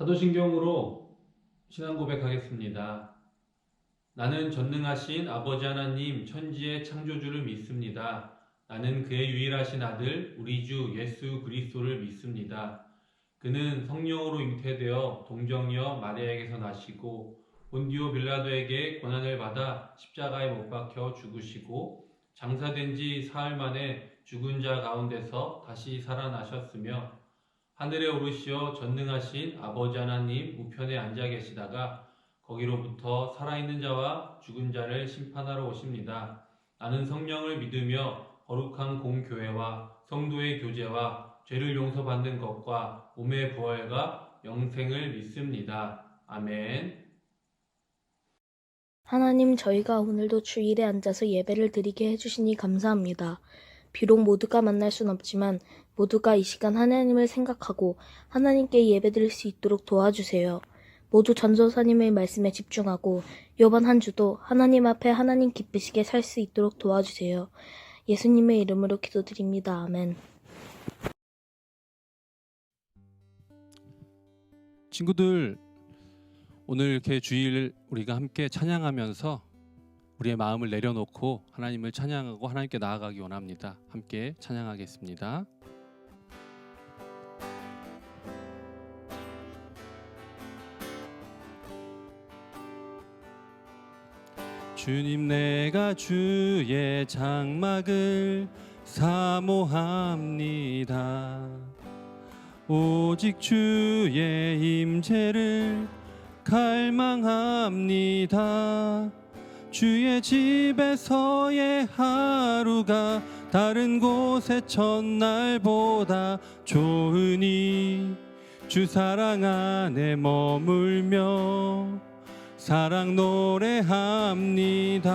사도신경으로 신앙 고백하겠습니다. 나는 전능하신 아버지 하나님 천지의 창조주를 믿습니다. 나는 그의 유일하신 아들 우리 주 예수 그리스도를 믿습니다. 그는 성령으로 잉태되어 동정녀 마리아에게서 나시고 본디오 빌라도에게 고난을 받아 십자가에 못 박혀 죽으시고 장사된 지 사흘 만에 죽은 자 가운데서 다시 살아나셨으며 하늘에 오르시어 전능하신 아버지 하나님 우편에 앉아 계시다가 거기로부터 살아있는 자와 죽은 자를 심판하러 오십니다. 나는 성령을 믿으며 거룩한 공교회와 성도의 교제와 죄를 용서받는 것과 몸의 부활과 영생을 믿습니다. 아멘. 하나님, 저희가 오늘도 주일에 앉아서 예배를 드리게 해주시니 감사합니다. 비록 모두가 만날 순 없지만 모두가 이 시간 하나님을 생각하고 하나님께 예배드릴 수 있도록 도와주세요. 모두 전도사님의 말씀에 집중하고 이번 한 주도 하나님 앞에 하나님 기쁘시게 살 수 있도록 도와주세요. 예수님의 이름으로 기도드립니다. 아멘. 친구들, 오늘 이렇게 주일 우리가 함께 찬양하면서 우리의 마음을 내려놓고 하나님을 찬양하고 하나님께 나아가기 원합니다. 함께 찬양하겠습니다. 주님, 내가 주의 장막을 사모합니다. 오직 주의 임재를 갈망합니다. 주의 집에서의 하루가 다른 곳의 첫날보다 좋으니 주 사랑 안에 머물며 사랑 노래합니다.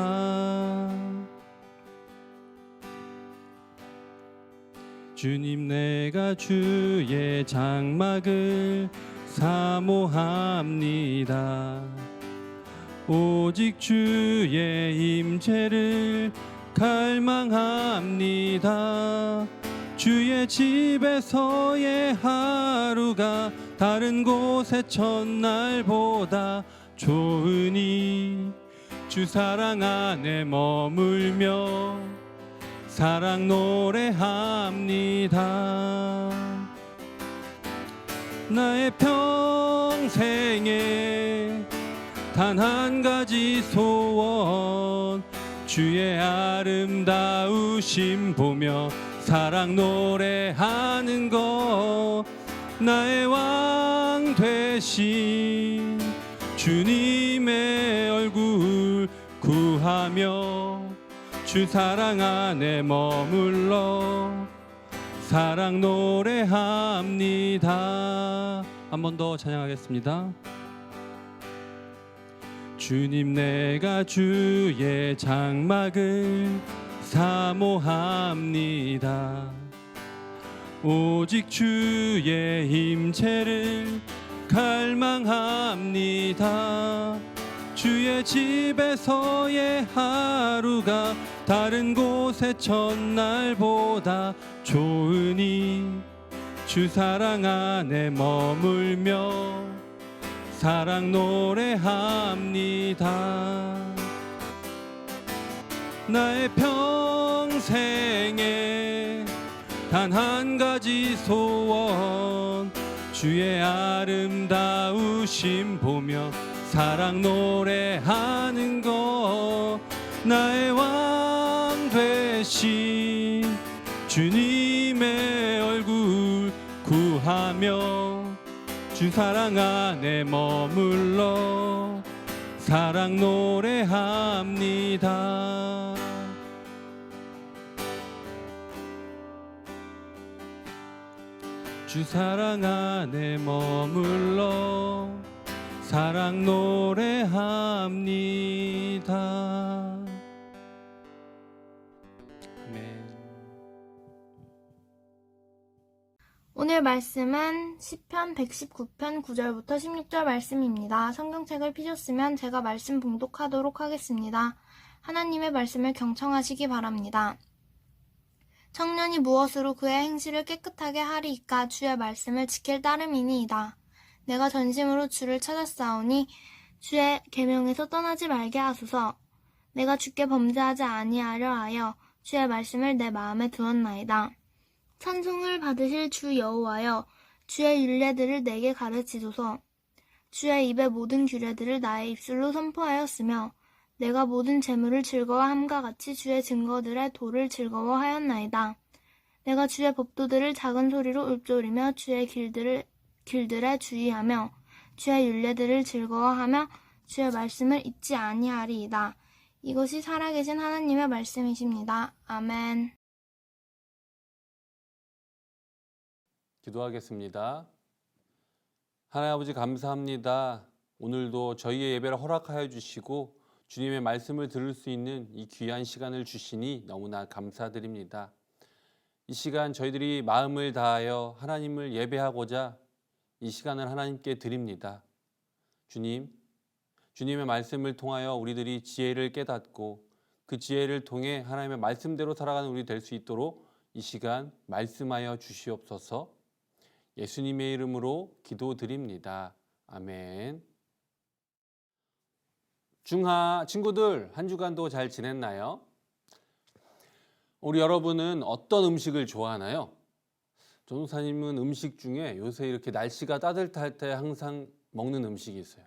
주님, 내가 주의 장막을 사모합니다. 오직 주의 임재를 갈망합니다. 주의 집에서의 하루가 다른 곳의 첫날보다 좋으니 주 사랑 안에 머물며 사랑 노래합니다. 나의 평생에 단 한 가지 소원, 주의 아름다우심 보며 사랑 노래하는 것. 나의 왕 되신 주님의 얼굴 구하며 주 사랑 안에 머물러 사랑 노래합니다. 한 번 더 찬양하겠습니다. 주님, 내가 주의 장막을 사모합니다. 오직 주의 임재를 갈망합니다. 주의 집에서의 하루가 다른 곳의 첫날보다 좋으니 주 사랑 안에 머물며 사랑 노래합니다. 나의 평생에 단 한 가지 소원, 주의 아름다우심 보며 사랑 노래하는 것. 나의 왕 되신 주님의 얼굴 구하며 주 사랑 안에 머물러 사랑 노래합니다. 주 사랑 안에 머물러 사랑 노래합니다. 아멘. 오늘 말씀은 시편 119편 9절부터 16절 말씀입니다. 성경책을 펴셨으면 제가 말씀 봉독하도록 하겠습니다. 하나님의 말씀을 경청하시기 바랍니다. 청년이 무엇으로 그의 행실을 깨끗하게 하리이까? 주의 말씀을 지킬 따름이니이다. 내가 전심으로 주를 찾았사오니 주의 계명에서 떠나지 말게 하소서. 내가 주께 범죄하지 아니하려 하여 주의 말씀을 내 마음에 두었나이다. 찬송을 받으실 주 여호와여, 주의 율례들을 내게 가르치소서. 주의 입의 모든 규례들을 나의 입술로 선포하였으며 내가 모든 재물을 즐거워함과 같이 주의 증거들의 도를 즐거워하였나이다. 내가 주의 법도들을 작은 소리로 읊조리며 주의 길들에 주의하며 주의 율례들을 즐거워하며 주의 말씀을 잊지 아니하리이다. 이것이 살아계신 하나님의 말씀이십니다. 아멘. 기도하겠습니다. 하나님 아버지 감사합니다. 오늘도 저희의 예배를 허락하여 주시고 주님의 말씀을 들을 수 있는 이 귀한 시간을 주시니 너무나 감사드립니다. 이 시간 저희들이 마음을 다하여 하나님을 예배하고자 이 시간을 하나님께 드립니다. 주님, 주님의 말씀을 통하여 우리들이 지혜를 깨닫고 그 지혜를 통해 하나님의 말씀대로 살아가는 우리 될 수 있도록 이 시간 말씀하여 주시옵소서. 예수님의 이름으로 기도드립니다. 아멘. 중하 친구들, 한 주간도 잘 지냈나요? 우리 여러분은 어떤 음식을 좋아하나요? 전도사님은 음식 중에 요새 이렇게 날씨가 따뜻할 때 항상 먹는 음식이 있어요.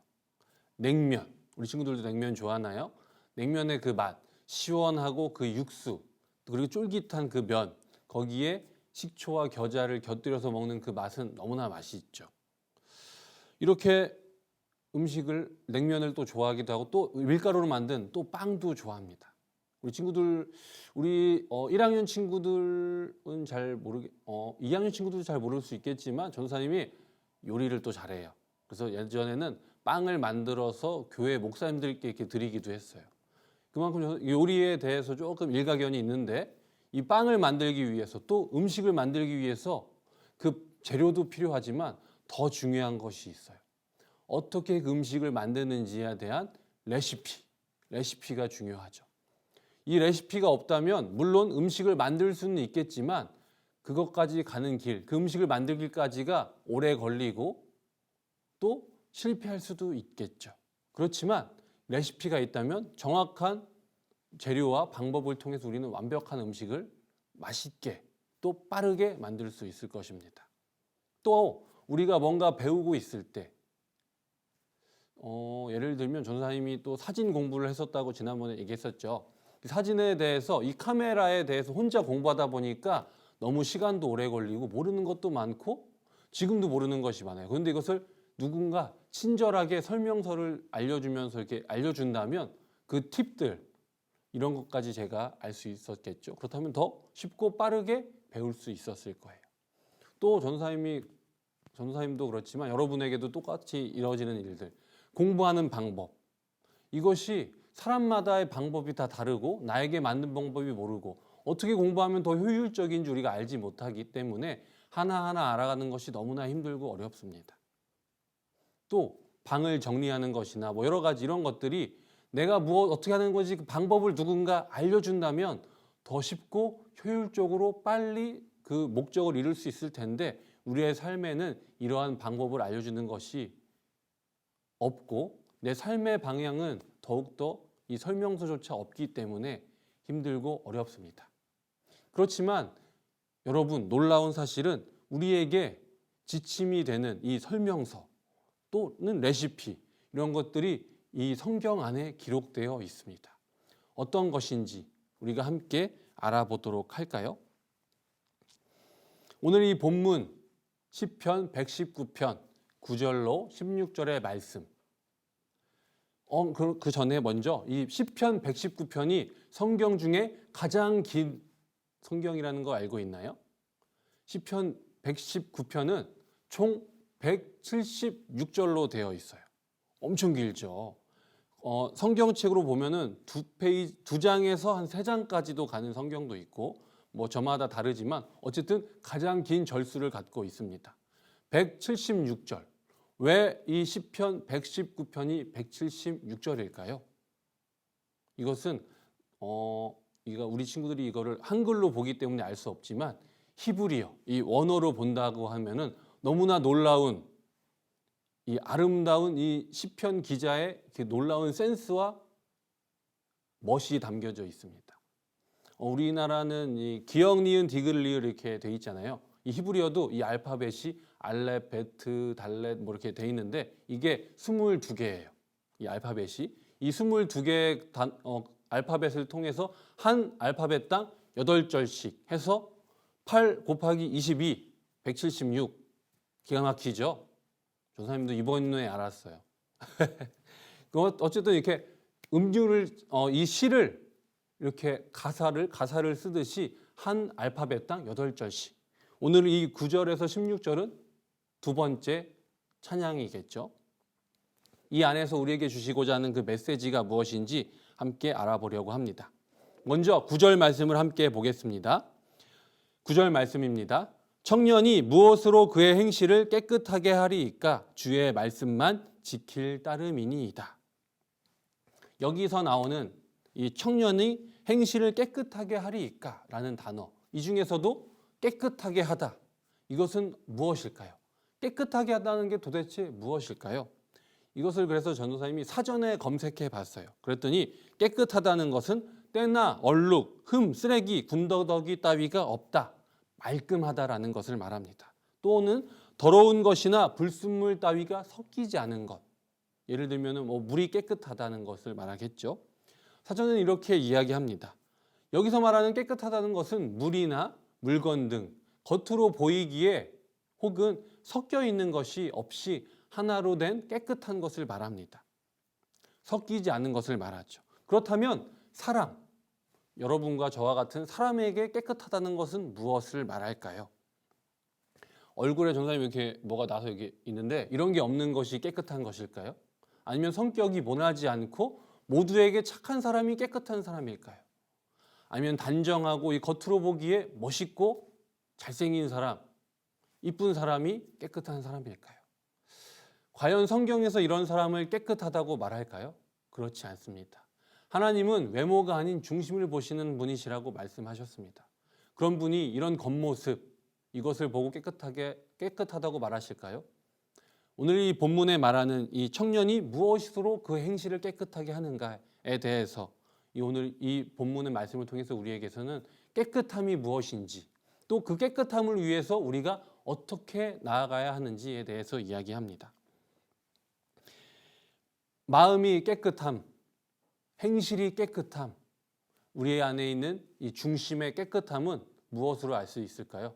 냉면. 우리 친구들도 냉면 좋아하나요? 냉면의 그 맛, 시원하고 그 육수, 그리고 쫄깃한 그 면, 거기에 식초와 겨자를 곁들여서 먹는 그 맛은 너무나 맛있죠. 이렇게 음식을, 냉면을 또 좋아하기도 하고 또 밀가루로 만든 또 빵도 좋아합니다. 우리 친구들, 우리 1학년 친구들은 잘 2학년 친구들도 잘 모를 수 있겠지만 전도사님이 요리를 또 잘해요. 그래서 예전에는 빵을 만들어서 교회 목사님들께 이렇게 드리기도 했어요. 그만큼 요리에 대해서 조금 일가견이 있는데 이 빵을 만들기 위해서 또 음식을 만들기 위해서 그 재료도 필요하지만 더 중요한 것이 있어요. 어떻게 그 음식을 만드는지에 대한 레시피가 중요하죠. 이 레시피가 없다면 물론 음식을 만들 수는 있겠지만 그것까지 가는 길, 그 음식을 만들기까지가 오래 걸리고 또 실패할 수도 있겠죠. 그렇지만 레시피가 있다면 정확한 재료와 방법을 통해서 우리는 완벽한 음식을 맛있게 또 빠르게 만들 수 있을 것입니다. 또 우리가 뭔가 배우고 있을 때 예를 들면 전도사님이 또 사진 공부를 했었다고 지난번에 얘기했었죠. 사진에 대해서 이 카메라에 대해서 혼자 공부하다 보니까 너무 시간도 오래 걸리고 모르는 것도 많고 지금도 모르는 것이 많아요. 그런데 이것을 누군가 친절하게 설명서를 알려주면서 이렇게 알려준다면 그 팁들 이런 것까지 제가 알 수 있었겠죠. 그렇다면 더 쉽고 빠르게 배울 수 있었을 거예요. 또 전도사님도 그렇지만 여러분에게도 똑같이 이루어지는 일들, 공부하는 방법, 이것이 사람마다의 방법이 다 다르고 나에게 맞는 방법이 모르고 어떻게 공부하면 더 효율적인지 우리가 알지 못하기 때문에 하나하나 알아가는 것이 너무나 힘들고 어렵습니다. 또 방을 정리하는 것이나 뭐 여러 가지 이런 것들이 내가 어떻게 하는 건지 그 방법을 누군가 알려준다면 더 쉽고 효율적으로 빨리 그 목적을 이룰 수 있을 텐데 우리의 삶에는 이러한 방법을 알려주는 것이 없고 내 삶의 방향은 더욱더 이 설명서조차 없기 때문에 힘들고 어렵습니다. 그렇지만 여러분, 놀라운 사실은 우리에게 지침이 되는 이 설명서 또는 레시피 이런 것들이 이 성경 안에 기록되어 있습니다. 어떤 것인지 우리가 함께 알아보도록 할까요? 오늘 이 본문 시편 119편 9절로 16절의 말씀. 그 전에 먼저 이 시편 119편이 성경 중에 가장 긴 성경이라는 거 알고 있나요? 시편 119편은 총 176절로 되어 있어요. 엄청 길죠. 성경책으로 보면은 두 장에서 한 3장까지도 가는 성경도 있고 뭐 저마다 다르지만 어쨌든 가장 긴 절수를 갖고 있습니다. 176절. 왜 이 시편 119편이 176절일까요? 이것은 우리 친구들이 이거를 한글로 보기 때문에 알 수 없지만 히브리어, 이 원어로 본다고 하면은 너무나 놀라운 이 아름다운 이 시편 기자의 그 놀라운 센스와 멋이 담겨져 있습니다. 우리나라는 이 기역, 니은, 디귿, 리을 이렇게 돼 있잖아요. 이 히브리어도 이 알파벳이 알렙, 베트, 달렛 뭐 이렇게 돼 있는데 이게 22개예요. 이 알파벳이 이 22개의 알파벳을 통해서 한 알파벳당 8절씩 해서 8 곱하기 22, 176. 기가 막히죠? 전사님도 이번에 알았어요. 어쨌든 이렇게 음률을 이 시를 이렇게 가사를 쓰듯이 한 알파벳당 8절씩. 오늘 이 9절에서 16절은 두 번째 찬양이겠죠. 이 안에서 우리에게 주시고자 하는 그 메시지가 무엇인지 함께 알아보려고 합니다. 먼저 9절 말씀을 함께 보겠습니다. 9절 말씀입니다. 청년이 무엇으로 그의 행실을 깨끗하게 하리이까 주의 말씀만 지킬 따름이니이다. 여기서 나오는 이 청년이 행실을 깨끗하게 하리이까 라는 단어, 이 중에서도 깨끗하게 하다, 이것은 무엇일까요? 깨끗하게 하다는 게 도대체 무엇일까요? 이것을 그래서 전도사님이 사전에 검색해 봤어요. 그랬더니 깨끗하다는 것은 때나 얼룩, 흠, 쓰레기, 군더더기 따위가 없다, 말끔하다라는 것을 말합니다. 또는 더러운 것이나 불순물 따위가 섞이지 않은 것, 예를 들면 물이 깨끗하다는 것을 말하겠죠. 사전은 이렇게 이야기합니다. 여기서 말하는 깨끗하다는 것은 물이나 물건 등 겉으로 보이기에 혹은 섞여 있는 것이 없이 하나로 된 깨끗한 것을 말합니다. 섞이지 않은 것을 말하죠. 그렇다면 사람, 여러분과 저와 같은 사람에게 깨끗하다는 것은 무엇을 말할까요? 얼굴에 전사님 이렇게 뭐가 나서 여기 있는데 이런 게 없는 것이 깨끗한 것일까요? 아니면 성격이 모나지 않고 모두에게 착한 사람이 깨끗한 사람일까요? 아니면 단정하고 이 겉으로 보기에 멋있고 잘생긴 사람, 이쁜 사람이 깨끗한 사람일까요? 과연 성경에서 이런 사람을 깨끗하다고 말할까요? 그렇지 않습니다. 하나님은 외모가 아닌 중심을 보시는 분이시라고 말씀하셨습니다. 그런 분이 이런 겉모습, 이것을 보고 깨끗하다고 말하실까요? 오늘 이 본문에 말하는 이 청년이 무엇으로 그 행실을 깨끗하게 하는가에 대해서 오늘 이 본문의 말씀을 통해서 우리에게서는 깨끗함이 무엇인지, 또 그 깨끗함을 위해서 우리가 어떻게 나아가야 하는지에 대해서 이야기합니다. 마음이 깨끗함, 행실이 깨끗함, 우리 안에 있는 이 중심의 깨끗함은 무엇으로 알 수 있을까요?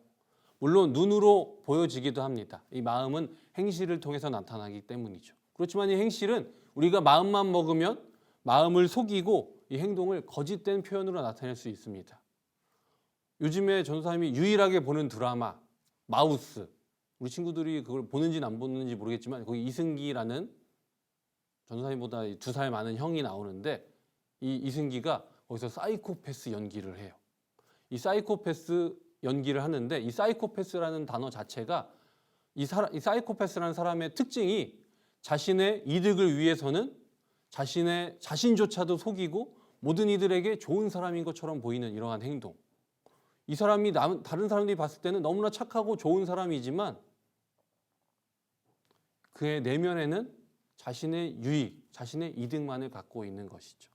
물론 눈으로 보여지기도 합니다. 이 마음은 행실을 통해서 나타나기 때문이죠. 그렇지만 이 행실은 우리가 마음만 먹으면 마음을 속이고 이 행동을 거짓된 표현으로 나타낼 수 있습니다. 요즘에 전도사님이 유일하게 보는 드라마 마우스, 우리 친구들이 그걸 보는지는 안 보는지 모르겠지만 거기 이승기라는 전도사님보다 2살 많은 형이 나오는데 이 이승기가 거기서 사이코패스 연기를 해요. 이 사이코패스 연기를 하는데 이 사이코패스라는 단어 자체가 이 사이코패스라는 사람의 특징이 자신의 이득을 위해서는 자신조차도 속이고 모든 이들에게 좋은 사람인 것처럼 보이는 이러한 행동. 이 사람이 다른 사람들이 봤을 때는 너무나 착하고 좋은 사람이지만 그의 내면에는 자신의 유익, 자신의 이득만을 갖고 있는 것이죠.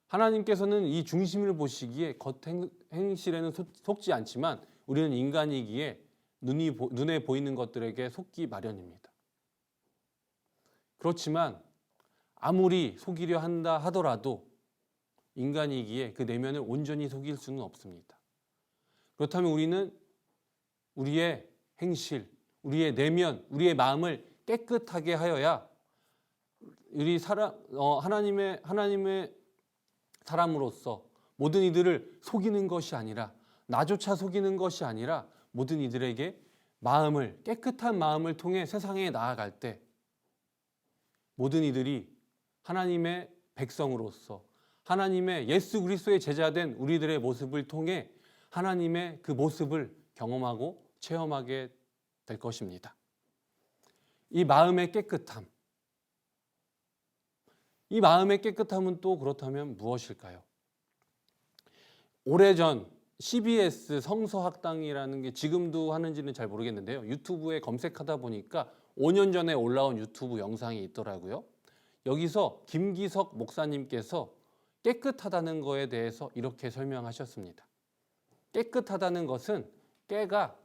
하나님께서는 이 중심을 보시기에 겉행실에는 속지 않지만 우리는 인간이기에 눈에 보이는 것들에게 속기 마련입니다. 그렇지만 아무리 속이려 한다 하더라도 인간이기에 그 내면을 온전히 속일 수는 없습니다. 그렇다면 우리는 우리의 행실, 우리의 내면, 우리의 마음을 깨끗하게 하여야 우리 하나님의 사람으로서 모든 이들을 속이는 것이 아니라, 나조차 속이는 것이 아니라 모든 이들에게 깨끗한 마음을 통해 세상에 나아갈 때 모든 이들이 하나님의 백성으로서 하나님의 예수 그리스도의 제자된 우리들의 모습을 통해 하나님의 그 모습을 경험하고 체험하게 될 것입니다. 이 마음의 깨끗함, 이 마음의 깨끗함은 또 그렇다면 무엇일까요? 오래전 CBS 성서학당이라는 게 지금도 하는지는 잘 모르겠는데요. 유튜브에 검색하다 보니까 5년 전에 올라온 유튜브 영상이 있더라고요. 여기서 김기석 목사님께서 깨끗하다는 거에 대해서 이렇게 설명하셨습니다. 깨끗하다는 것은 깨가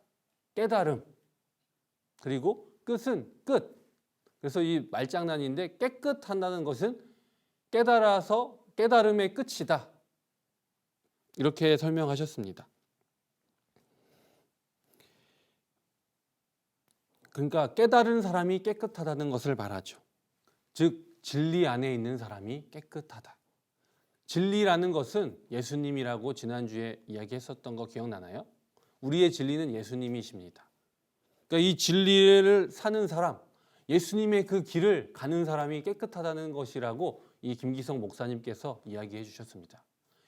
깨달음, 그리고 끝은 끝. 그래서 이 말장난인데 깨끗한다는 것은 깨달아서 깨달음의 끝이다. 이렇게 설명하셨습니다. 그러니까 깨달은 사람이 깨끗하다는 것을 말하죠. 즉 진리 안에 있는 사람이 깨끗하다. 진리라는 것은 예수님이라고 지난주에 이야기했었던 거 기억나나요? 우리의 진리는 예수님이십니다. 그러니까 이 진리를 사는 사람, 예수님의 그 길을 가는 사람이 깨끗하다는 것이라고 이 김기성 목사님께서 이야기해 주셨습니다.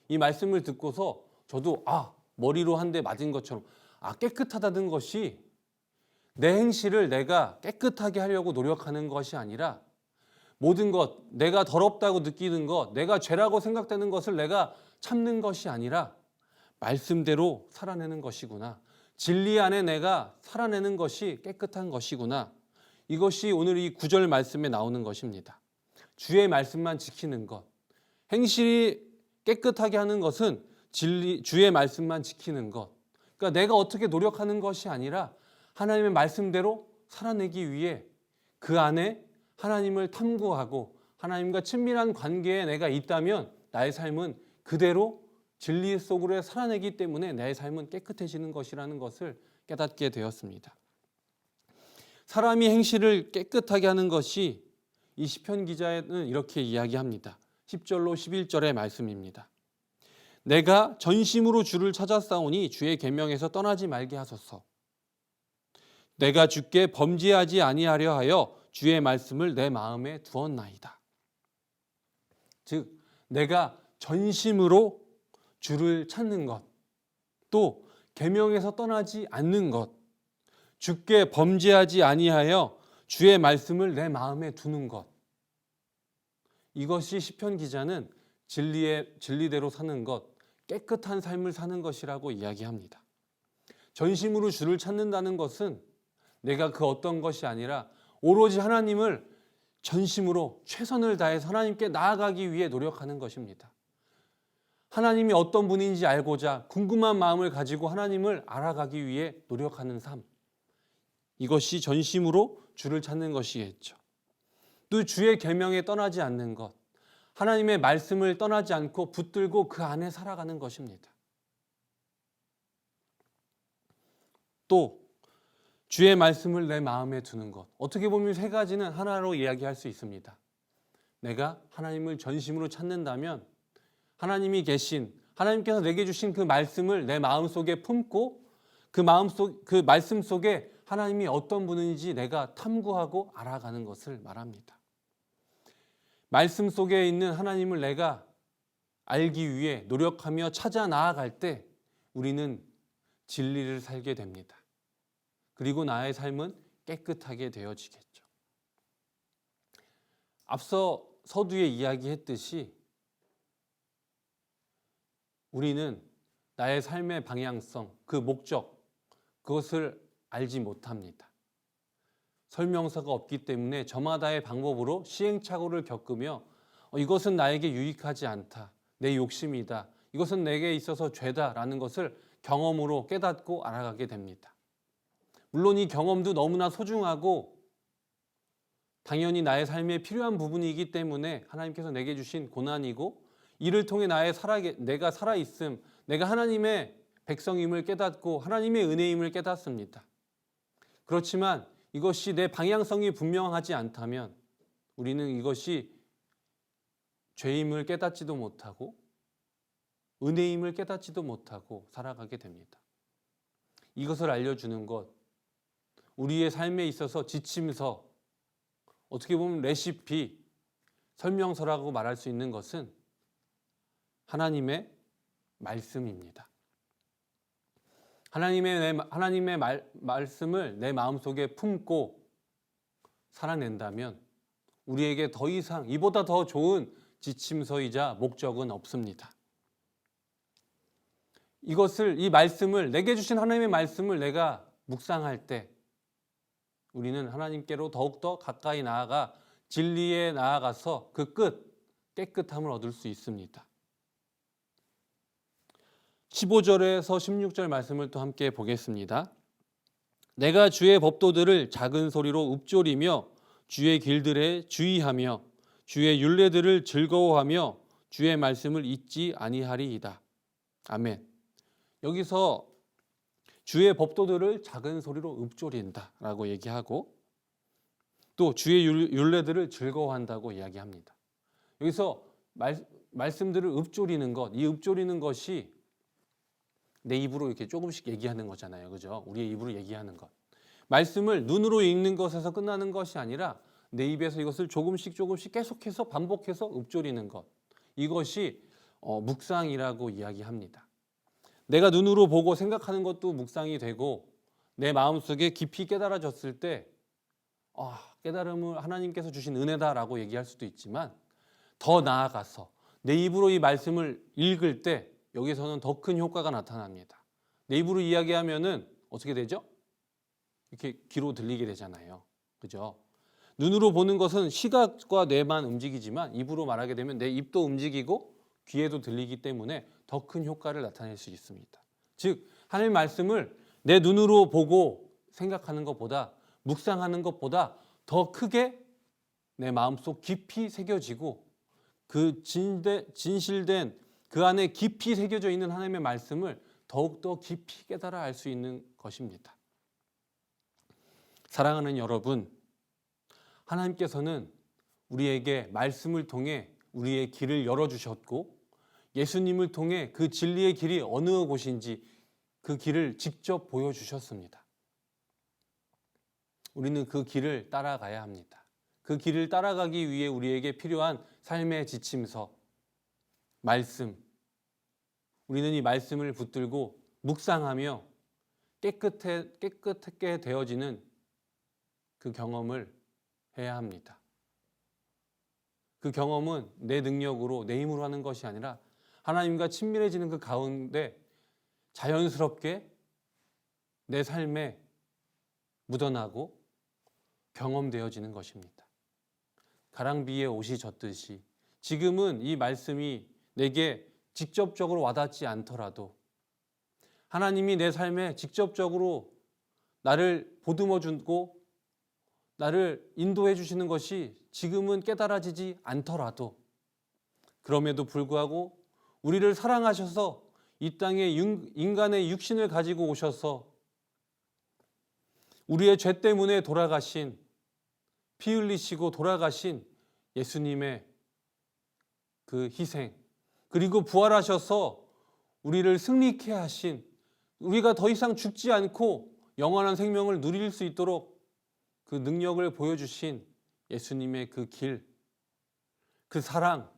이 말씀을 듣고서 저도 머리로 한 대 맞은 것처럼 깨끗하다는 것이 내 행실을 내가 깨끗하게 하려고 노력하는 것이 아니라 모든 것, 내가 더럽다고 느끼는 것, 내가 죄라고 생각되는 것을 내가 참는 것이 아니라 말씀대로 살아내는 것이구나. 진리 안에 내가 살아내는 것이 깨끗한 것이구나. 이것이 오늘 이 9절 말씀에 나오는 것입니다. 주의 말씀만 지키는 것. 행실이 깨끗하게 하는 것은 주의 말씀만 지키는 것. 그러니까 내가 어떻게 노력하는 것이 아니라 하나님의 말씀대로 살아내기 위해 그 안에 하나님을 탐구하고 하나님과 친밀한 관계에 내가 있다면 나의 삶은 그대로 진리 속으로 살아내기 때문에 나의 삶은 깨끗해지는 것이라는 것을 깨닫게 되었습니다. 사람이 행실을 깨끗하게 하는 것이 이 시편 기자는 이렇게 이야기합니다. 10절로 11절의 말씀입니다. 내가 전심으로 주를 찾았사오니 주의 계명에서 떠나지 말게 하소서. 내가 주께 범죄하지 아니하려 하여 주의 말씀을 내 마음에 두었나이다. 즉 내가 전심으로 주를 찾는 것, 또 계명에서 떠나지 않는 것, 주께 범죄하지 아니하여 주의 말씀을 내 마음에 두는 것. 이것이 시편 기자는 진리대로 사는 것, 깨끗한 삶을 사는 것이라고 이야기합니다. 전심으로 주를 찾는다는 것은 내가 그 어떤 것이 아니라 오로지 하나님을 전심으로 최선을 다해서 하나님께 나아가기 위해 노력하는 것입니다. 하나님이 어떤 분인지 알고자 궁금한 마음을 가지고 하나님을 알아가기 위해 노력하는 삶. 이것이 전심으로 주를 찾는 것이겠죠. 또 주의 계명에 떠나지 않는 것. 하나님의 말씀을 떠나지 않고 붙들고 그 안에 살아가는 것입니다. 또 주의 말씀을 내 마음에 두는 것. 어떻게 보면 세 가지는 하나로 이야기할 수 있습니다. 내가 하나님을 전심으로 찾는다면 하나님이 계신, 하나님께서 내게 주신 그 말씀을 내 마음속에 품고 그 말씀 속에 하나님이 어떤 분인지 내가 탐구하고 알아가는 것을 말합니다. 말씀 속에 있는 하나님을 내가 알기 위해 노력하며 찾아 나아갈 때 우리는 진리를 살게 됩니다. 그리고 나의 삶은 깨끗하게 되어지겠죠. 앞서 서두에 이야기했듯이 우리는 나의 삶의 방향성, 그 목적, 그것을 알지 못합니다. 설명서가 없기 때문에 저마다의 방법으로 시행착오를 겪으며 이것은 나에게 유익하지 않다, 내 욕심이다, 이것은 내게 있어서 죄다라는 것을 경험으로 깨닫고 알아가게 됩니다. 물론 이 경험도 너무나 소중하고 당연히 나의 삶에 필요한 부분이기 때문에 하나님께서 내게 주신 고난이고 이를 통해 내가 살아있음, 내가 하나님의 백성임을 깨닫고 하나님의 은혜임을 깨닫습니다. 그렇지만 이것이 내 방향성이 분명하지 않다면 우리는 이것이 죄임을 깨닫지도 못하고 은혜임을 깨닫지도 못하고 살아가게 됩니다. 이것을 알려주는 것, 우리의 삶에 있어서 지침서, 어떻게 보면 레시피, 설명서라고 말할 수 있는 것은 하나님의 말씀입니다. 하나님의 말씀을 내 마음속에 품고 살아낸다면 우리에게 더 이상 이보다 더 좋은 지침서이자 목적은 없습니다. 이 말씀을, 내게 주신 하나님의 말씀을 내가 묵상할 때 우리는 하나님께로 더욱더 가까이 나아가 진리에 나아가서 그 끝, 깨끗함을 얻을 수 있습니다. 15절에서 16절 말씀을 또 함께 보겠습니다. 내가 주의 법도들을 작은 소리로 읊조리며 주의 길들에 주의하며 주의 율례들을 즐거워하며 주의 말씀을 잊지 아니하리이다. 아멘. 여기서 주의 법도들을 작은 소리로 읊조린다라고 얘기하고 또 주의 율례들을 즐거워한다고 이야기합니다. 여기서 말씀들을 읊조리는 것, 이 읊조리는 것이 내 입으로 이렇게 조금씩 얘기하는 거잖아요. 그죠? 우리의 입으로 얘기하는 것. 말씀을 눈으로 읽는 것에서 끝나는 것이 아니라 내 입에서 이것을 조금씩 계속해서 반복해서 읊조리는 것. 이것이 묵상이라고 이야기합니다. 내가 눈으로 보고 생각하는 것도 묵상이 되고 내 마음속에 깊이 깨달아졌을 때 깨달음을 하나님께서 주신 은혜다라고 얘기할 수도 있지만 더 나아가서 내 입으로 이 말씀을 읽을 때 여기서는 더 큰 효과가 나타납니다. 내 입으로 이야기하면은 어떻게 되죠? 이렇게 귀로 들리게 되잖아요. 그죠? 눈으로 보는 것은 시각과 뇌만 움직이지만 입으로 말하게 되면 내 입도 움직이고 귀에도 들리기 때문에 더 큰 효과를 나타낼 수 있습니다. 즉 하나님 말씀을 내 눈으로 보고 생각하는 것보다 묵상하는 것보다 더 크게 내 마음속 깊이 새겨지고 그 진실된 그 안에 깊이 새겨져 있는 하나님의 말씀을 더욱더 깊이 깨달아 알 수 있는 것입니다. 사랑하는 여러분, 하나님께서는 우리에게 말씀을 통해 우리의 길을 열어주셨고 예수님을 통해 그 진리의 길이 어느 곳인지 그 길을 직접 보여주셨습니다. 우리는 그 길을 따라가야 합니다. 그 길을 따라가기 위해 우리에게 필요한 삶의 지침서, 말씀. 우리는 이 말씀을 붙들고 묵상하며 깨끗하게 되어지는 그 경험을 해야 합니다. 그 경험은 내 능력으로, 내 힘으로 하는 것이 아니라 하나님과 친밀해지는 그 가운데 자연스럽게 내 삶에 묻어나고 경험되어지는 것입니다. 가랑비에 옷이 젖듯이 지금은 이 말씀이 내게 직접적으로 와닿지 않더라도 하나님이 내 삶에 직접적으로 나를 보듬어 주고 나를 인도해 주시는 것이 지금은 깨달아지지 않더라도 그럼에도 불구하고 우리를 사랑하셔서 이 땅에 인간의 육신을 가지고 오셔서 우리의 죄 때문에 돌아가신, 피 흘리시고 돌아가신 예수님의 그 희생, 그리고 부활하셔서 우리를 승리케 하신, 우리가 더 이상 죽지 않고 영원한 생명을 누릴 수 있도록 그 능력을 보여주신 예수님의 그 길, 그 사랑,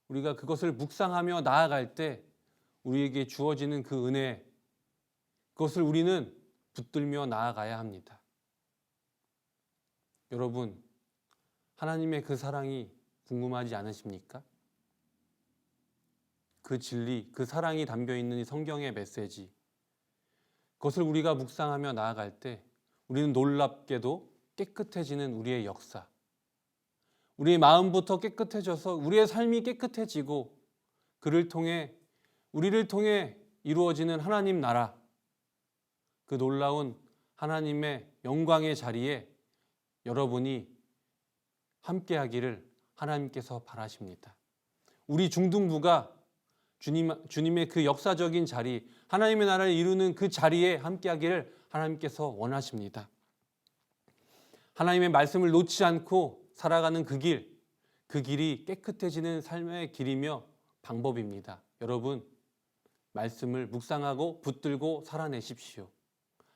우리가 그것을 묵상하며 나아갈 때 우리에게 주어지는 그 은혜, 그것을 우리는 붙들며 나아가야 합니다. 여러분, 하나님의 그 사랑이 궁금하지 않으십니까? 그 진리, 그 사랑이 담겨있는 이 성경의 메시지, 그것을 우리가 묵상하며 나아갈 때 우리는 놀랍게도 깨끗해지는 우리의 역사, 우리의 마음부터 깨끗해져서 우리의 삶이 깨끗해지고 우리를 통해 이루어지는 하나님 나라, 그 놀라운 하나님의 영광의 자리에 여러분이 함께하기를 하나님께서 바라십니다. 우리 중등부가 주님의 그 역사적인 자리, 하나님의 나라를 이루는 그 자리에 함께하기를 하나님께서 원하십니다. 하나님의 말씀을 놓지 않고 살아가는 그 길이 깨끗해지는 삶의 길이며 방법입니다. 여러분, 말씀을 묵상하고 붙들고 살아내십시오.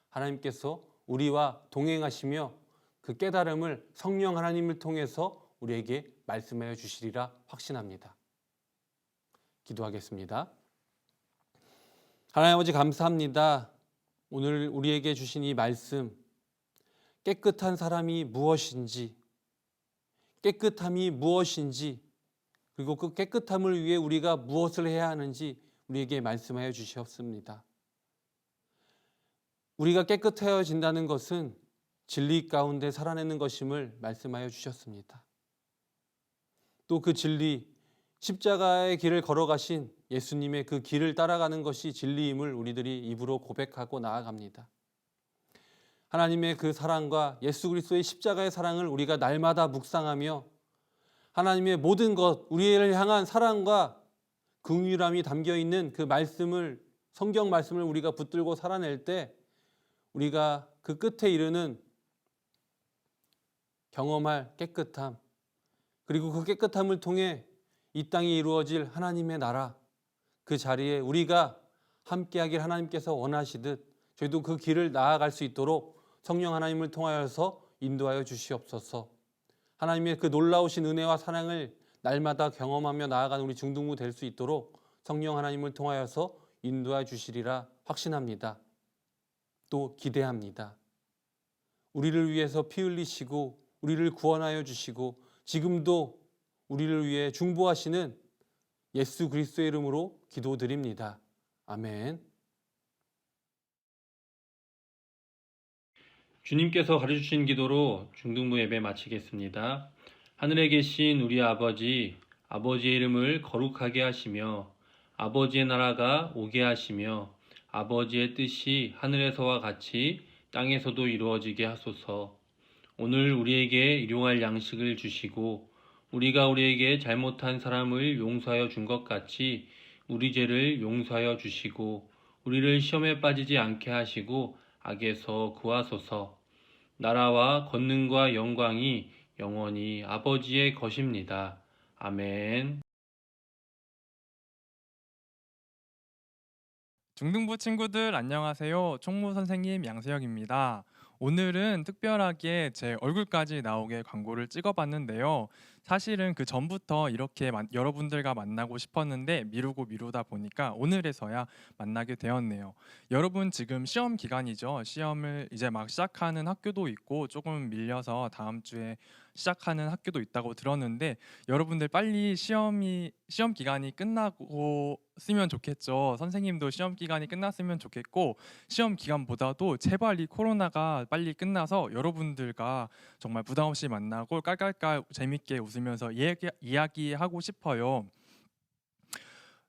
하나님께서 우리와 동행하시며 그 깨달음을 성령 하나님을 통해서 우리에게 말씀하여 주시리라 확신합니다. 기도하겠습니다. 하나님 아버지 감사합니다. 오늘 우리에게 주신 이 말씀, 깨끗한 사람이 무엇인지, 깨끗함이 무엇인지, 그리고 그 깨끗함을 위해 우리가 무엇을 해야 하는지 우리에게 말씀하여 주시옵습니다. 우리가 깨끗해진다는 것은 진리 가운데 살아내는 것임을 말씀하여 주셨습니다. 또 그 진리, 십자가의 길을 걸어가신 예수님의 그 길을 따라가는 것이 진리임을 우리들이 입으로 고백하고 나아갑니다. 하나님의 그 사랑과 예수 그리스도의 십자가의 사랑을 우리가 날마다 묵상하며 하나님의 모든 것, 우리를 향한 사랑과 긍휼함이 담겨있는 그 말씀을, 성경 말씀을 우리가 붙들고 살아낼 때 우리가 그 끝에 이르는 경험할 깨끗함, 그리고 그 깨끗함을 통해 이 땅에 이루어질 하나님의 나라, 그 자리에 우리가 함께하길 하나님께서 원하시듯 저희도 그 길을 나아갈 수 있도록 성령 하나님을 통하여서 인도하여 주시옵소서. 하나님의 그 놀라우신 은혜와 사랑을 날마다 경험하며 나아가는 우리 중등부 될 수 있도록 성령 하나님을 통하여서 인도하여 주시리라 확신합니다. 또 기대합니다. 우리를 위해서 피 흘리시고 우리를 구원하여 주시고 지금도 우리를 위해 중보하시는 예수 그리스도의 이름으로 기도드립니다. 아멘. 주님께서 가르치신 기도로 중등부 예배 마치겠습니다. 하늘에 계신 우리 아버지, 아버지의 이름을 거룩하게 하시며 아버지의 나라가 오게 하시며 아버지의 뜻이 하늘에서와 같이 땅에서도 이루어지게 하소서. 오늘 우리에게 일용할 양식을 주시고 우리가 우리에게 잘못한 사람을 용서하여 준 것 같이 우리 죄를 용서하여 주시고 우리를 시험에 빠지지 않게 하시고 악에서 구하소서. 나라와 권능과 영광이 영원히 아버지의 것입니다. 아멘. 중등부 친구들 안녕하세요. 총무 선생님 양세혁입니다. 오늘은 특별하게 제 얼굴까지 나오게 광고를 찍어봤는데요. 사실은 그 전부터 이렇게 여러분들과 만나고 싶었는데 미루다 보니까 오늘에서야 만나게 되었네요. 여러분 지금 시험 기간이죠. 시험을 이제 막 시작하는 학교도 있고 조금 밀려서 다음 주에 시작하는 학교도 있다고 들었는데 여러분들 빨리 시험 기간이 끝나고 쓰면 좋겠죠. 선생님도 시험 기간이 끝났으면 좋겠고 시험 기간보다도 제발 이 코로나가 빨리 끝나서 여러분들과 정말 부담 없이 만나고 깔깔깔 재밌게 웃으면서 이야기하고 싶어요.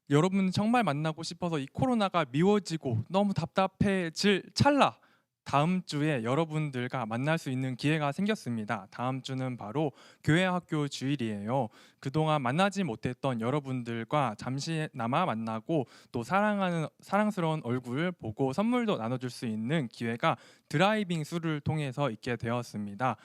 여러분 정말 만나고 싶어서 이 코로나가 미워지고 너무 답답해질 찰나 다음 주에 여러분들과 만날 수 있는 기회가 생겼습니다. 다음 주는 바로 교회 학교 주일이에요. 그동안 만나지 못했던 여러분들과 잠시나마 만나고 또 사랑스러운 얼굴 보고 선물도 나눠줄 수 있는 기회가 드라이빙 스루를 통해서 있게 되었습니다.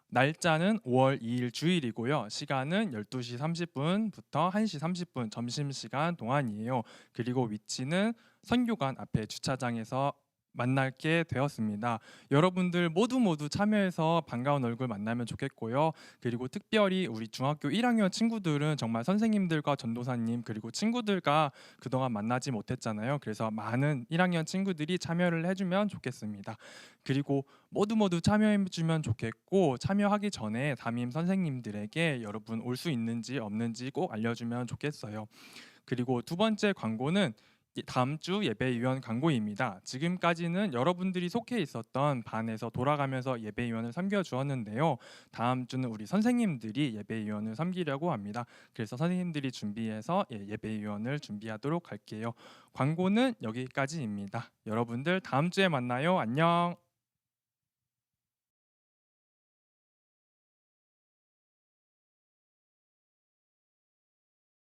날짜는 5월 2일 주일이고요. 시간은 12시 30분부터 1시 30분 점심시간 동안이에요. 그리고 위치는 선교관 앞에 주차장에서 만날게 되었습니다. 여러분들 모두 참여해서 반가운 얼굴 만나면 좋겠고요. 그리고 특별히 우리 중학교 1학년 친구들은 정말 선생님들과 전도사님 그리고 친구들과 그동안 만나지 못했잖아요. 그래서 많은 1학년 친구들이 참여를 해주면 좋겠습니다. 그리고 모두 참여해주면 좋겠고 참여하기 전에 담임 선생님들에게 여러분 올 수 있는지 없는지 꼭 알려주면 좋겠어요. 그리고 두 번째 광고는 다음 주 예배위원 광고입니다. 지금까지는 여러분들이 속해 있었던 반에서 돌아가면서 예배위원을 섬겨주었는데요. 다음 주는 우리 선생님들이 예배위원을 섬기려고 합니다. 그래서 선생님들이 준비해서 예배위원을 준비하도록 할게요. 광고는 여기까지입니다. 여러분들 다음 주에 만나요. 안녕.